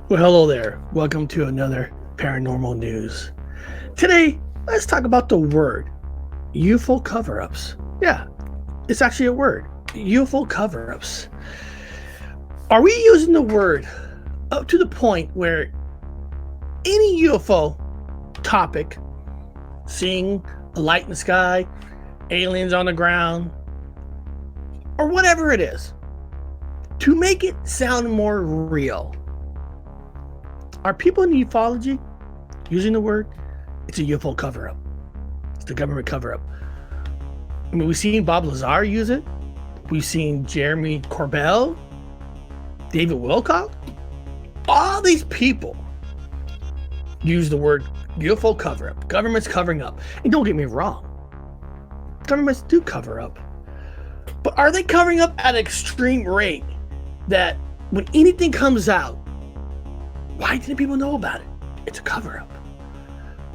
Well, hello there. Welcome to another paranormal news. Today, let's talk about the word UFO cover-ups. Yeah, it's actually a word. UFO cover-ups. Are we using the word up to the point where any UFO topic, seeing a light in the sky, aliens on the ground, or whatever it is, to make it sound more real? Are people in ufology using the word? It's a UFO cover-up. It's the government cover-up. I mean, we've seen Bob Lazar use it. We've seen Jeremy Corbell, David Wilcock. All these people use the word UFO cover-up. Government's covering up. And don't get me wrong, governments do cover up. But are they covering up at an extreme rate that when anything comes out, why didn't people know about it? It's a cover-up.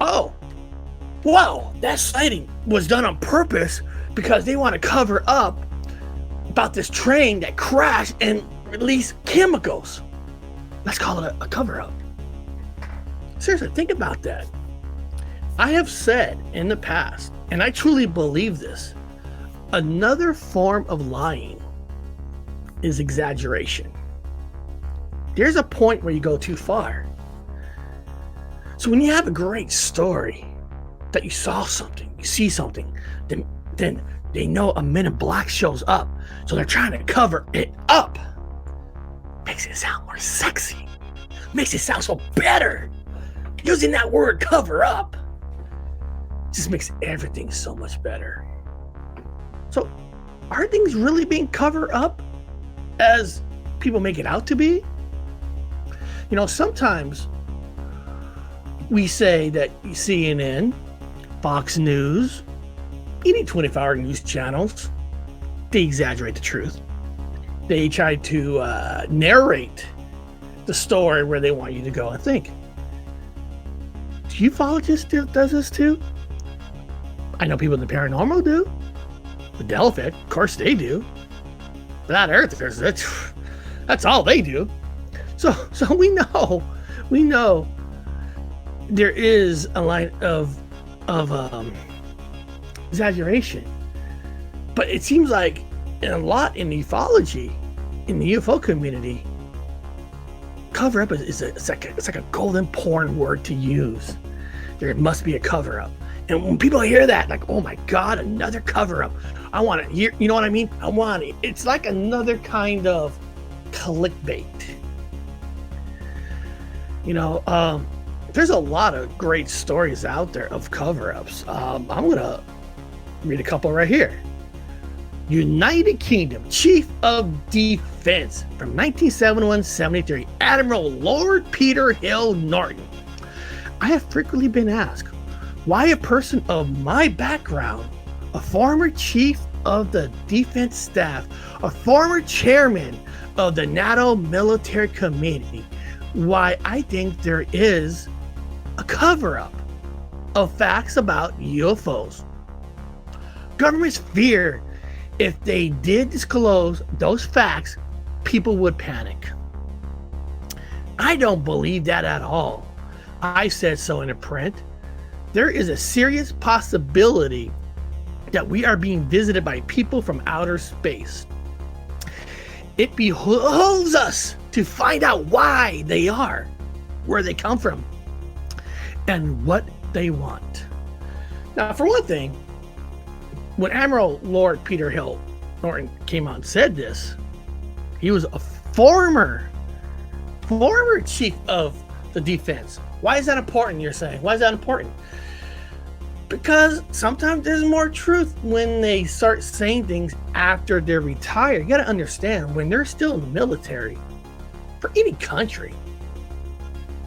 Oh, wow, that sighting was done on purpose because they want to cover up about this train that crashed and released chemicals. Let's call it a cover-up. Seriously, think about that. I have said in the past, and I truly believe this, another form of lying is exaggeration. There's a point where you go too far. So when you have a great story that you saw something, you see something, then they know a Men in Black shows up. So they're trying to cover it up. Makes it sound more sexy. Makes it sound so better. Using that word cover up just makes everything so much better. So are things really being covered up as people make it out to be? You know, sometimes we say that CNN, Fox News, any 24-hour news channels, they exaggerate the truth. They try to narrate the story where they want you to go and think. Do ufologists does this too? I know people in the paranormal do. The Delphic, of course they do. Flat Earthers, that's all they do. So we know there is a line of exaggeration, but it seems like a lot in ufology, in the UFO community, cover up it's like a golden porn word to use. There must be a cover up, and when people hear that, like, oh my God, another cover up. I want it. You know what I mean? I want it. It's like another kind of clickbait. You know, there's a lot of great stories out there of cover-ups. I'm going to read a couple right here. United Kingdom Chief of Defense from 1971-73, Admiral Lord Peter Hill Norton. I have frequently been asked why a person of my background, a former chief of the defense staff, a former chairman of the NATO military committee, why I think there is a cover-up of facts about UFOs. Governments fear if they did disclose those facts, people would panic. I don't believe that at all. I said so in a print. There is a serious possibility that we are being visited by people from outer space. It behooves us to find out why they are, where they come from, and what they want. Now, for one thing, when Admiral Lord Peter Hill Norton came out and said this, he was a former chief of the defense. Why is that important, you're saying? Why is that important? Because sometimes there's more truth when they start saying things after they're retired. You got to understand, when they're still in the military, for any country,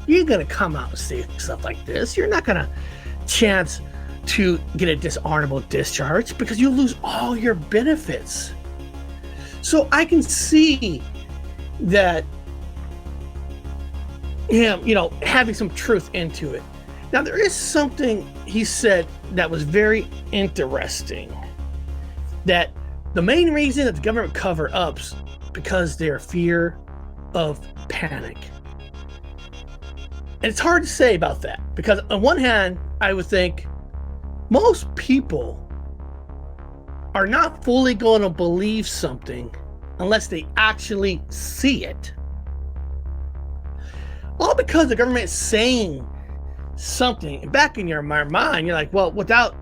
you're going to come out and say stuff like this. You're not going to chance to get a dishonorable discharge because you lose all your benefits. So I can see that him, having some truth into it. Now, there is something he said that was very interesting, that the main reason that the government cover ups because their fear of panic. And it's hard to say about that because on one hand, I would think most people are not fully going to believe something unless they actually see it. All because the government is saying something. Back in your mind, you're like, well, without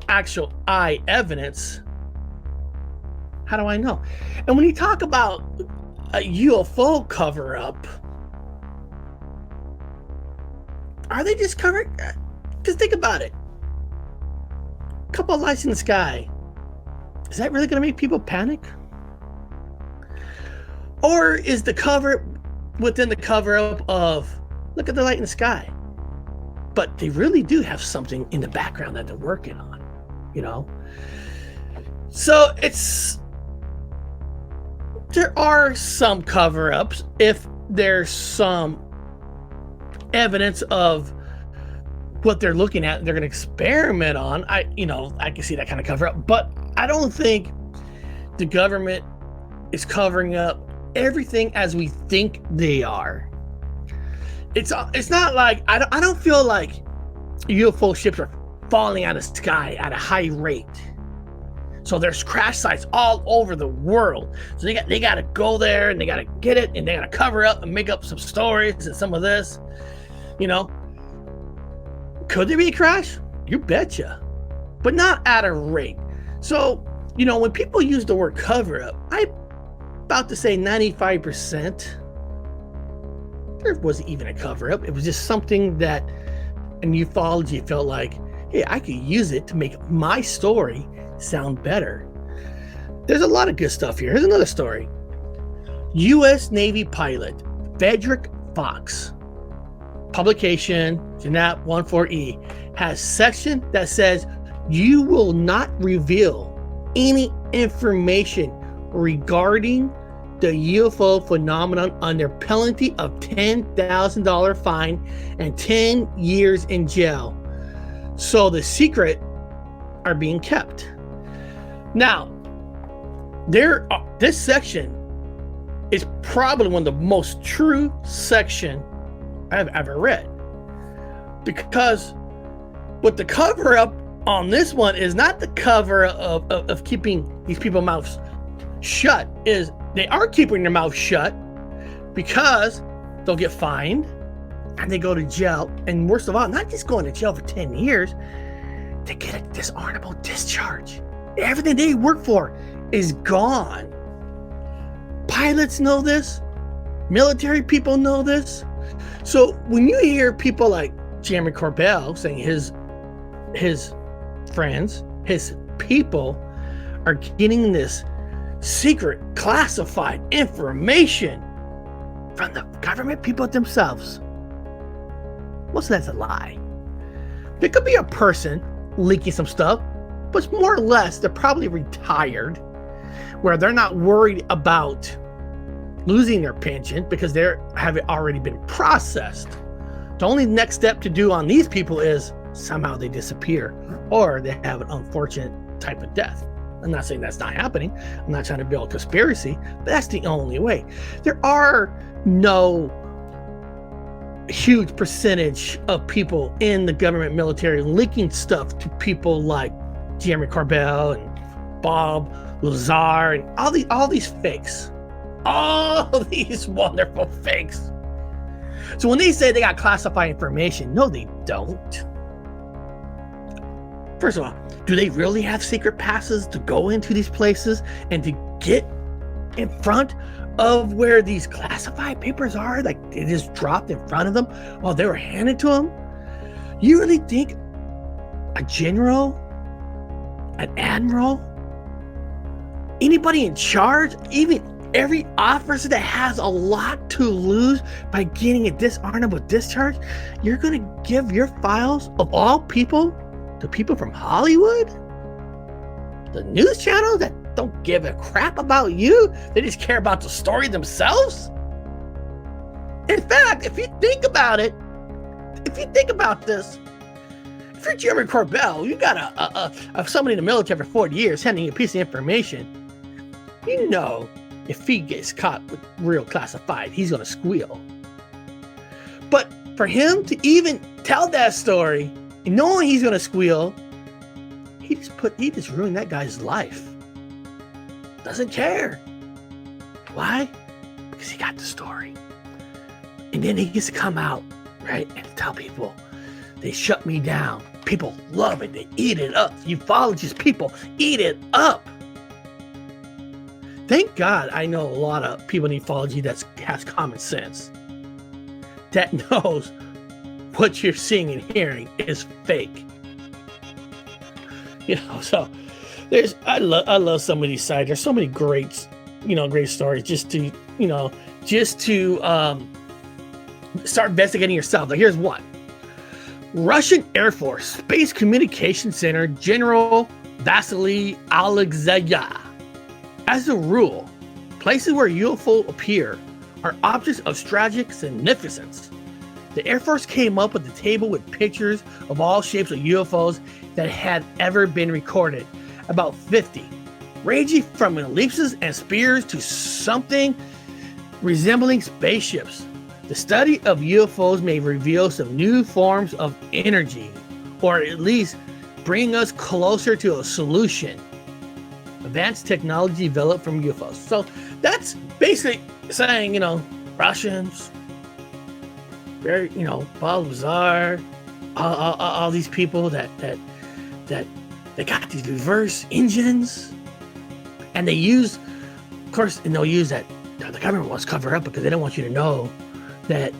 actual eye evidence, how do I know? And when you talk about a UFO cover-up, are they just covering? Because think about it. A couple of lights in the sky. Is that really going to make people panic? Or is the cover within the cover-up of, look at the light in the sky? But they really do have something in the background that they're working on, you know? So there are some cover-ups if there's some evidence of what they're looking at, they're going to experiment on. I can see that kind of cover-up, but I don't think the government is covering up everything as we think they are. It's not like I don't feel like UFO ships are falling out of the sky at a high rate. So there's crash sites all over the world. So they got to go there and they got to get it and they got to cover up and make up some stories and some of this. You know, could there be a crash? You betcha, but not at a rate. So, you know, when people use the word cover up, I'm about to say 95%, there wasn't even a cover up. It was just something that in ufology felt like, hey, I could use it to make my story sound better. There's a lot of good stuff here. Here's another story. U.S. Navy pilot Frederick Fox, publication JANAP 14E, has section that says you will not reveal any information regarding the UFO phenomenon under penalty of $10,000 fine and 10 years in jail. So the secret are being kept. Now, this section is probably one of the most true section I've ever read, because what the cover up on this one is not the cover of keeping these people's mouths shut, is they are keeping their mouth shut because they'll get fined and they go to jail, and worst of all, not just going to jail for 10 years, they get a dishonorable discharge. Everything they work for is gone. Pilots know this, military people know this. So when you hear people like Jeremy Corbell saying his friends, his people are getting this secret classified information from the government people themselves, most of that's a lie. There could be a person leaking some stuff, but more or less they're probably retired, where they're not worried about losing their pension because they have already been processed. The only next step to do on these people is somehow they disappear or they have an unfortunate type of death. I'm not saying that's not happening. I'm not trying to build a conspiracy, but that's the only way. There are no huge percentage of people in the government military leaking stuff to people like Jeremy Corbell and Bob Lazar and all these fakes. All these wonderful fakes. So when they say they got classified information, no, they don't. First of all, do they really have secret passes to go into these places and to get in front of where these classified papers are? Like they just dropped in front of them while they were handed to them? You really think a general, an admiral, anybody in charge, even every officer that has a lot to lose by getting a dishonorable discharge, you're going to give your files of all people to people from Hollywood? The news channels that don't give a crap about you? They just care about the story themselves? In fact, if you think about it, if you think about this, if you're Jeremy Corbell, you got somebody in the military for 40 years handing you a piece of information, you know if he gets caught with real classified, he's going to squeal. But For him to even tell that story, knowing he's gonna squeal, he just ruined that guy's life. Doesn't care. Why? Because he got the story. And then he gets to come out, right, and tell people, they shut me down. People love it. They eat it up. Ufologists, people eat it up. Thank God I know a lot of people in ufology that has common sense, that knows what you're seeing and hearing is fake. So I love some of these sites. There's so many great stories just to start investigating yourself. Like, here's one. Russian Air Force Space Communication Center General Vasily Alexeyev. As a rule, places where UFO appear are objects of tragic significance. The Air Force came up with a table with pictures of all shapes of UFOs that had ever been recorded, about 50, ranging from ellipses and spears to something resembling spaceships. The study of UFOs may reveal some new forms of energy, or at least bring us closer to a solution. Advanced technology developed from UFOs. So that's basically saying, Russians, very, Balazar, all these people that they got these reverse engines, and they use, of course, and they'll use that. The government wants to cover up because they don't want you to know that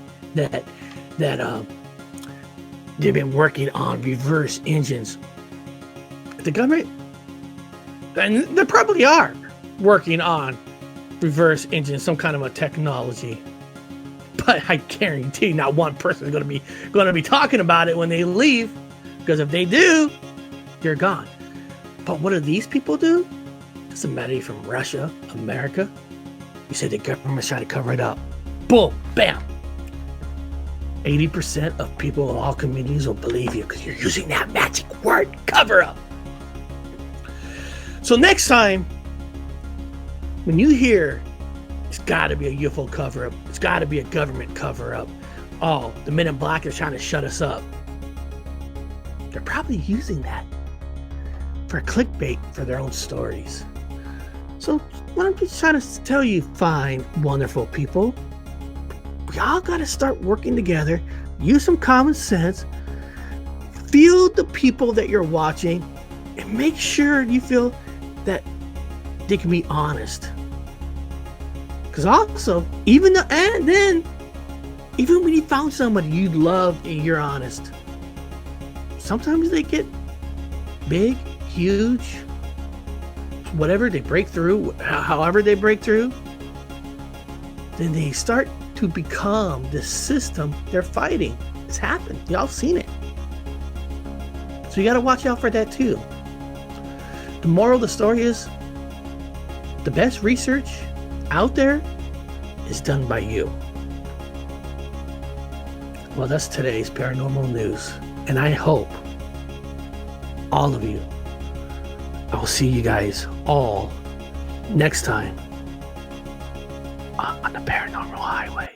they've been working on reverse engines. The government, and they probably are working on reverse engines, some kind of a technology. But I guarantee not one person is going to be talking about it when they leave, because if they do, you're gone. But what do these people do? Doesn't matter if you're from Russia, America. You say the government's trying to cover it up. Boom, bam. 80% of people in all communities will believe you because you're using that magic word, cover up. So next time, when you hear it's got to be a UFO cover-up, it's got to be a government cover-up, oh, the Men in Black are trying to shut us up, they're probably using that for clickbait for their own stories. So what I'm just trying to tell you, fine, wonderful people, we all got to start working together, use some common sense, feel the people that you're watching, and make sure you feel that they can be honest. Because also, even when you found somebody you love and you're honest, sometimes they get big, huge, whatever, they break through, however they break through, then they start to become the system they're fighting. It's happened. Y'all seen it. So you got to watch out for that too. The moral of the story is, the best research out there is done by you. Well, that's today's paranormal news. And I hope all of you, I will see you guys all next time on the Paranormal Highway.